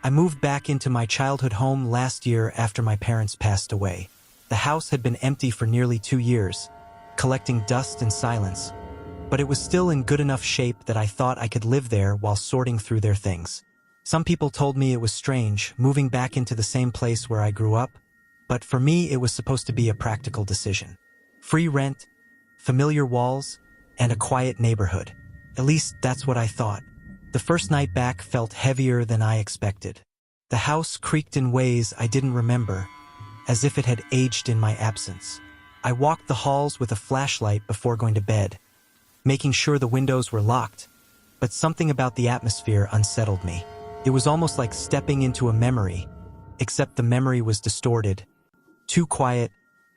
I moved back into my childhood home last year after my parents passed away. The house had been empty for nearly 2 years, collecting dust and silence, but it was still in good enough shape that I thought I could live there while sorting through their things. Some people told me it was strange, moving back into the same place where I grew up, but for me it was supposed to be a practical decision. Free rent, familiar walls, and a quiet neighborhood. At least that's what I thought. The first night back felt heavier than I expected. The house creaked in ways I didn't remember, as if it had aged in my absence. I walked the halls with a flashlight before going to bed, making sure the windows were locked, but something about the atmosphere unsettled me. It was almost like stepping into a memory, except the memory was distorted, too quiet,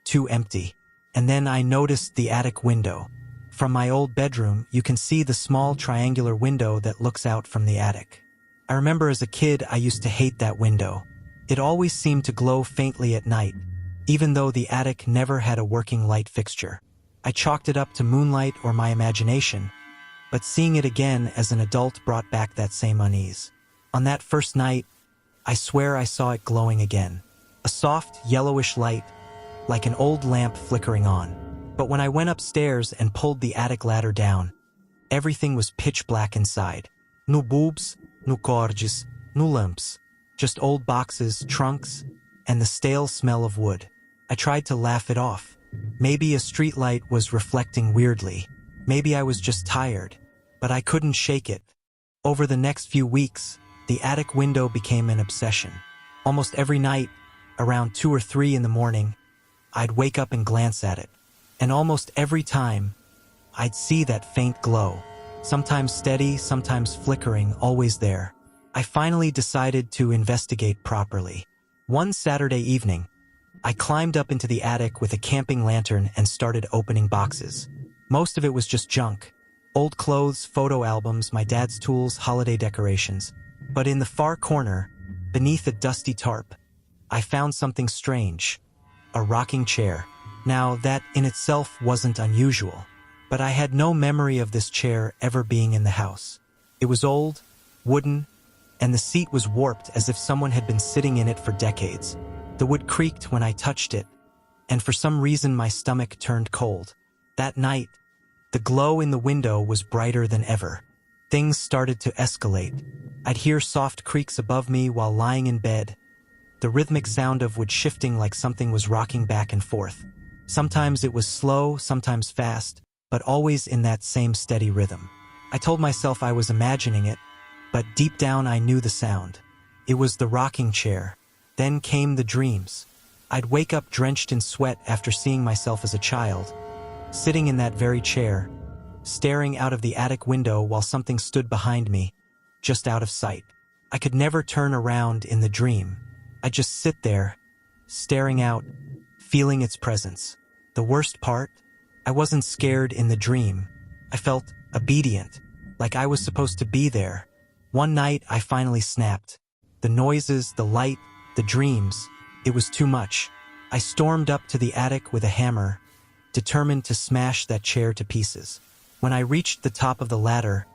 too empty. And then I noticed the attic window. From my old bedroom, you can see the small triangular window that looks out from the attic. I remember as a kid I used to hate that window. It always seemed to glow faintly at night, even though the attic never had a working light fixture. I chalked it up to moonlight or my imagination, but seeing it again as an adult brought back that same unease. On that first night, I swear I saw it glowing again. A soft, yellowish light, like an old lamp flickering on. But when I went upstairs and pulled the attic ladder down, everything was pitch black inside. No bulbs, no cordes, no lamps. Just old boxes, trunks, and the stale smell of wood. I tried to laugh it off. Maybe a streetlight was reflecting weirdly. Maybe I was just tired. But I couldn't shake it. Over the next few weeks, the attic window became an obsession. Almost every night, around 2 or 3 in the morning, I'd wake up and glance at it. And almost every time, I'd see that faint glow. Sometimes steady, sometimes flickering, always there. I finally decided to investigate properly. One Saturday evening, I climbed up into the attic with a camping lantern and started opening boxes. Most of it was just junk. Old clothes, photo albums, my dad's tools, holiday decorations. But in the far corner, beneath a dusty tarp, I found something strange. A rocking chair. Now, that in itself wasn't unusual, but I had no memory of this chair ever being in the house. It was old, wooden, and the seat was warped as if someone had been sitting in it for decades. The wood creaked when I touched it, and for some reason my stomach turned cold. That night, the glow in the window was brighter than ever. Things started to escalate. I'd hear soft creaks above me while lying in bed, the rhythmic sound of wood shifting like something was rocking back and forth. Sometimes it was slow, sometimes fast, but always in that same steady rhythm. I told myself I was imagining it, but deep down I knew the sound. It was the rocking chair. Then came the dreams. I'd wake up drenched in sweat after seeing myself as a child, sitting in that very chair, staring out of the attic window while something stood behind me, just out of sight. I could never turn around in the dream. I'd just sit there, staring out, feeling its presence. The worst part? I wasn't scared in the dream. I felt obedient, like I was supposed to be there. One night, I finally snapped. The noises, the light, the dreams, it was too much. I stormed up to the attic with a hammer, determined to smash that chair to pieces. When I reached the top of the ladder,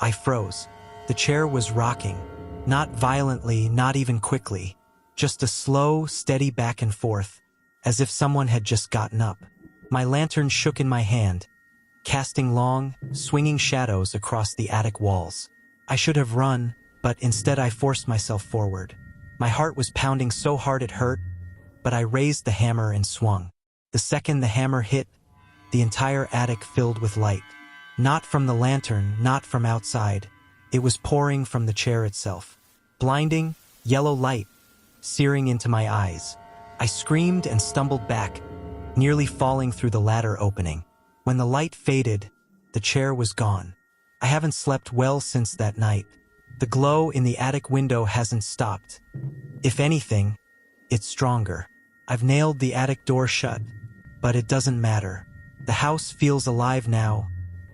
I froze. The chair was rocking, not violently, not even quickly, just a slow, steady back and forth, as if someone had just gotten up. My lantern shook in my hand, casting long, swinging shadows across the attic walls. I should have run, but instead I forced myself forward. My heart was pounding so hard it hurt, but I raised the hammer and swung. The second the hammer hit, the entire attic filled with light. Not from the lantern, not from outside. It was pouring from the chair itself. Blinding, yellow light, searing into my eyes. I screamed and stumbled back, nearly falling through the ladder opening. When the light faded, the chair was gone. I haven't slept well since that night. The glow in the attic window hasn't stopped. If anything, it's stronger. I've nailed the attic door shut, but it doesn't matter. The house feels alive now,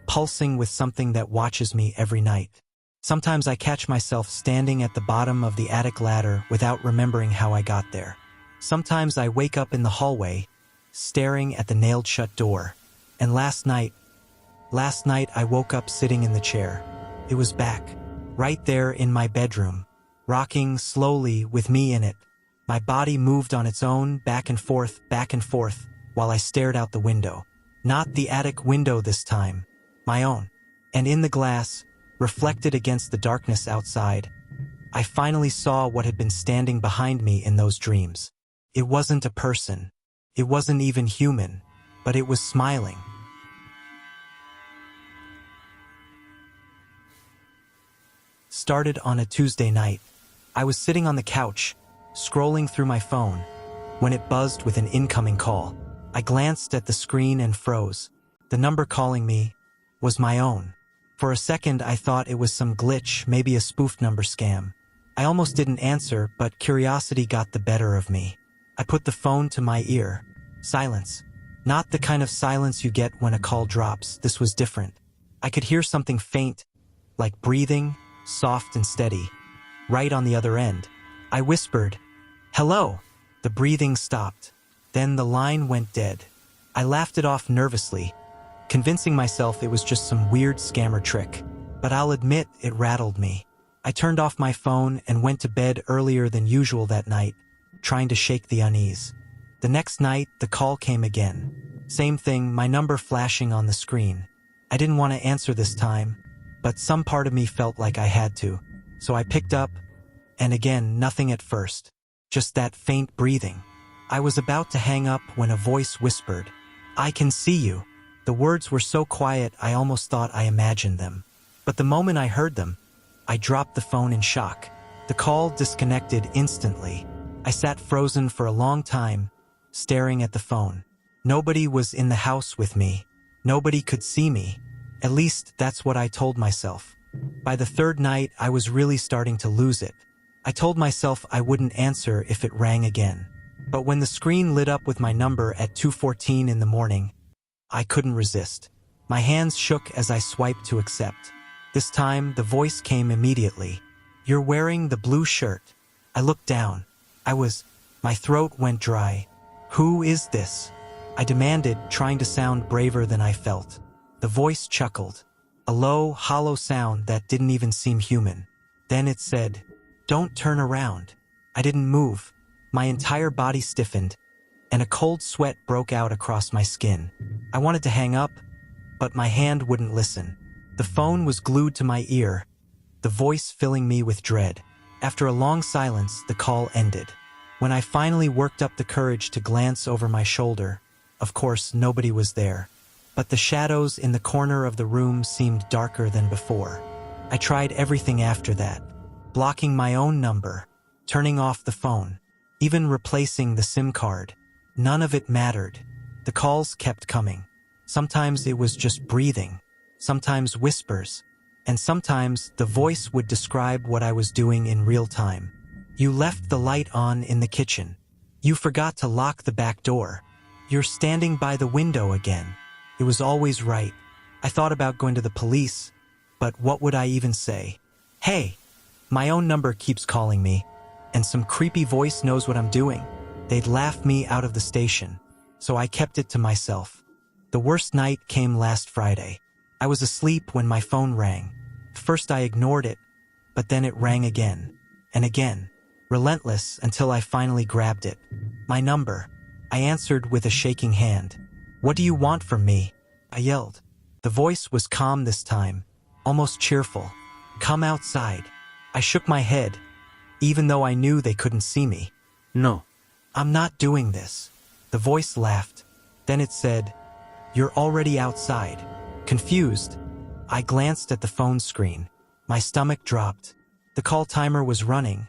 pulsing with something that watches me every night. Sometimes I catch myself standing at the bottom of the attic ladder without remembering how I got there. Sometimes I wake up in the hallway, staring at the nailed-shut door. And last night I woke up sitting in the chair. It was back, right there in my bedroom, rocking slowly with me in it. My body moved on its own, back and forth, while I stared out the window. Not the attic window this time, my own. And in the glass, reflected against the darkness outside, I finally saw what had been standing behind me in those dreams. It wasn't a person. It wasn't even human, but it was smiling. Started on a Tuesday night. I was sitting on the couch, scrolling through my phone, when it buzzed with an incoming call. I glanced at the screen and froze. The number calling me was my own. For a second, I thought it was some glitch, maybe a spoofed number scam. I almost didn't answer, but curiosity got the better of me. I put the phone to my ear. Silence. Not the kind of silence you get when a call drops. This was different. I could hear something faint, like breathing, soft and steady, right on the other end. I whispered, "Hello." The breathing stopped. Then the line went dead. I laughed it off nervously, convincing myself it was just some weird scammer trick. But I'll admit it rattled me. I turned off my phone and went to bed earlier than usual that night, trying to shake the unease. The next night, the call came again. Same thing, my number flashing on the screen. I didn't want to answer this time, but some part of me felt like I had to. So I picked up, and again, nothing at first. Just that faint breathing. I was about to hang up when a voice whispered, "I can see you." The words were so quiet I almost thought I imagined them. But the moment I heard them, I dropped the phone in shock. The call disconnected instantly. I sat frozen for a long time, staring at the phone. Nobody was in the house with me. Nobody could see me. At least that's what I told myself. By the third night, I was really starting to lose it. I told myself I wouldn't answer if it rang again. But when the screen lit up with my number at 2:14 in the morning, I couldn't resist. My hands shook as I swiped to accept. This time, the voice came immediately. "You're wearing the blue shirt." I looked down. My throat went dry. "Who is this?" I demanded, trying to sound braver than I felt. The voice chuckled. A low, hollow sound that didn't even seem human. Then it said, "Don't turn around." I didn't move. My entire body stiffened, and a cold sweat broke out across my skin. I wanted to hang up, but my hand wouldn't listen. The phone was glued to my ear, the voice filling me with dread. After a long silence, the call ended. When I finally worked up the courage to glance over my shoulder, of course, nobody was there. But the shadows in the corner of the room seemed darker than before. I tried everything after that, blocking my own number, turning off the phone, even replacing the SIM card. None of it mattered. The calls kept coming. Sometimes it was just breathing, sometimes whispers, and sometimes the voice would describe what I was doing in real time. "You left the light on in the kitchen. You forgot to lock the back door. You're standing by the window again." It was always right. I thought about going to the police, but what would I even say? "Hey, my own number keeps calling me, and some creepy voice knows what I'm doing." They'd laugh me out of the station, so I kept it to myself. The worst night came last Friday. I was asleep when my phone rang. First I ignored it, but then it rang again, and again, relentless until I finally grabbed it. My number. I answered with a shaking hand. "What do you want from me?" I yelled. The voice was calm this time, almost cheerful. "Come outside." I shook my head, even though I knew they couldn't see me. "No, I'm not doing this." The voice laughed. Then it said, "You're already outside." Confused, I glanced at the phone screen. My stomach dropped. The call timer was running,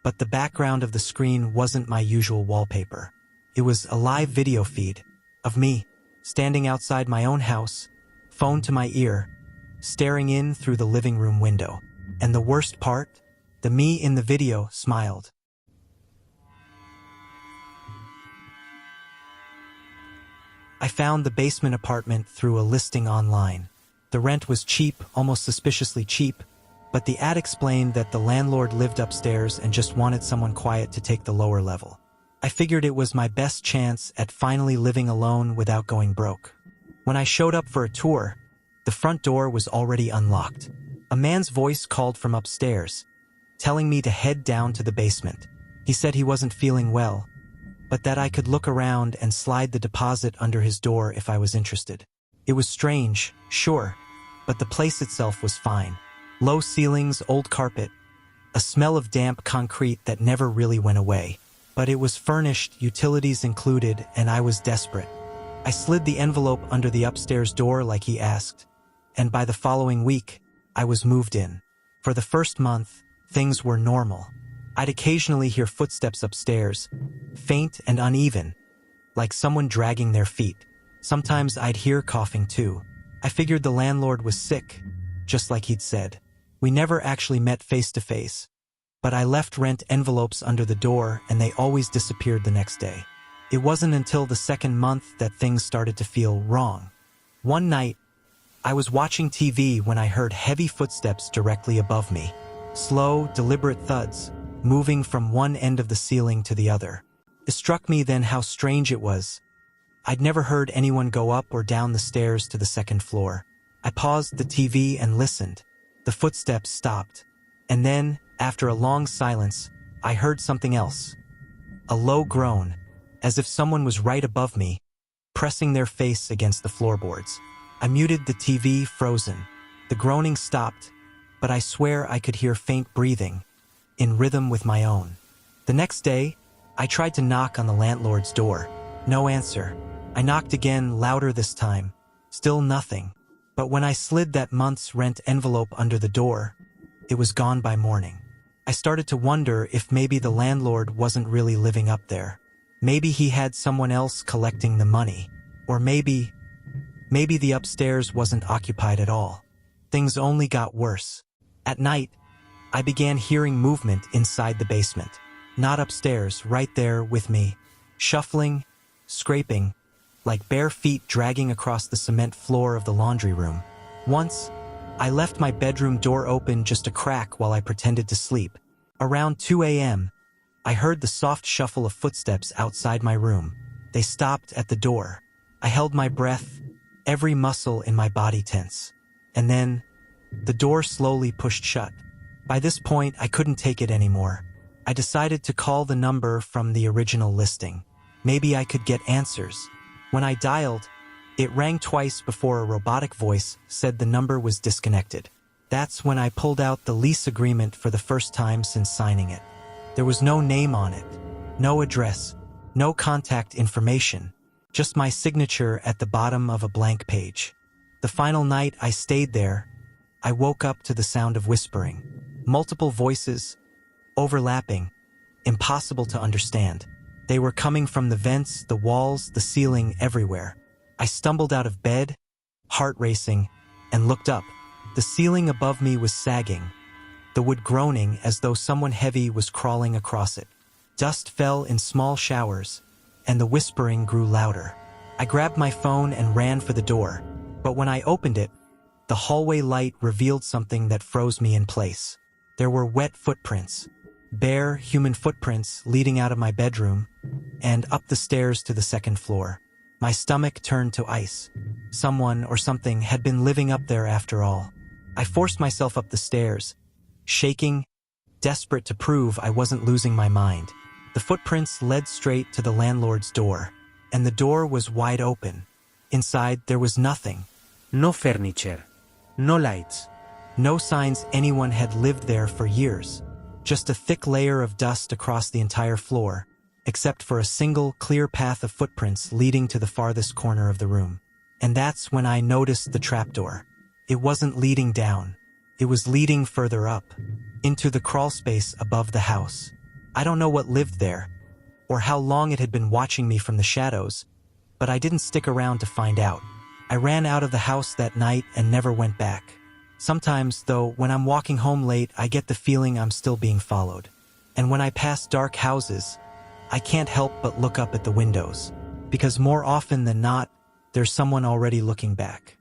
but the background of the screen wasn't my usual wallpaper. It was a live video feed of me, standing outside my own house, phone to my ear, staring in through the living room window. And the worst part? The me in the video smiled. I found the basement apartment through a listing online. The rent was cheap, almost suspiciously cheap, but the ad explained that the landlord lived upstairs and just wanted someone quiet to take the lower level. I figured it was my best chance at finally living alone without going broke. When I showed up for a tour, the front door was already unlocked. A man's voice called from upstairs, telling me to head down to the basement. He said he wasn't feeling well, but that I could look around and slide the deposit under his door if I was interested. It was strange, sure, but the place itself was fine. Low ceilings, old carpet, a smell of damp concrete that never really went away. But it was furnished, utilities included, and I was desperate. I slid the envelope under the upstairs door like he asked, and by the following week, I was moved in. For the first month, things were normal. I'd occasionally hear footsteps upstairs, faint and uneven, like someone dragging their feet. Sometimes I'd hear coughing too. I figured the landlord was sick, just like he'd said. We never actually met face to face, but I left rent envelopes under the door and they always disappeared the next day. It wasn't until the second month that things started to feel wrong. One night, I was watching TV when I heard heavy footsteps directly above me. Slow, deliberate thuds, moving from one end of the ceiling to the other. It struck me then how strange it was. I'd never heard anyone go up or down the stairs to the second floor. I paused the TV and listened. The footsteps stopped. And then, after a long silence, I heard something else. A low groan, as if someone was right above me, pressing their face against the floorboards. I muted the TV, frozen. The groaning stopped, but I swear I could hear faint breathing, in rhythm with my own. The next day, I tried to knock on the landlord's door. No answer. I knocked again, louder this time. Still nothing. But when I slid that month's rent envelope under the door, it was gone by morning. I started to wonder if maybe the landlord wasn't really living up there. Maybe he had someone else collecting the money. Or maybe the upstairs wasn't occupied at all. Things only got worse. At night, I began hearing movement inside the basement. Not upstairs, right there with me. Shuffling, scraping, like bare feet dragging across the cement floor of the laundry room. Once, I left my bedroom door open just a crack while I pretended to sleep. Around 2 a.m., I heard the soft shuffle of footsteps outside my room. They stopped at the door. I held my breath, every muscle in my body tense. And then, the door slowly pushed shut. By this point, I couldn't take it anymore. I decided to call the number from the original listing. Maybe I could get answers. When I dialed, it rang twice before a robotic voice said the number was disconnected. That's when I pulled out the lease agreement for the first time since signing it. There was no name on it, no address, no contact information, just my signature at the bottom of a blank page. The final night I stayed there, I woke up to the sound of whispering. Multiple voices, overlapping, impossible to understand. They were coming from the vents, the walls, the ceiling, everywhere. I stumbled out of bed, heart racing, and looked up. The ceiling above me was sagging, the wood groaning as though someone heavy was crawling across it. Dust fell in small showers, and the whispering grew louder. I grabbed my phone and ran for the door, but when I opened it, the hallway light revealed something that froze me in place. There were wet footprints, bare human footprints leading out of my bedroom and up the stairs to the second floor. My stomach turned to ice. Someone or something had been living up there after all. I forced myself up the stairs, shaking, desperate to prove I wasn't losing my mind. The footprints led straight to the landlord's door, and the door was wide open. Inside, there was nothing. No furniture, no lights. No signs anyone had lived there for years. Just a thick layer of dust across the entire floor, except for a single, clear path of footprints leading to the farthest corner of the room. And that's when I noticed the trapdoor. It wasn't leading down. It was leading further up, into the crawlspace above the house. I don't know what lived there, or how long it had been watching me from the shadows, but I didn't stick around to find out. I ran out of the house that night and never went back. Sometimes, though, when I'm walking home late, I get the feeling I'm still being followed. And when I pass dark houses, I can't help but look up at the windows, because more often than not, there's someone already looking back.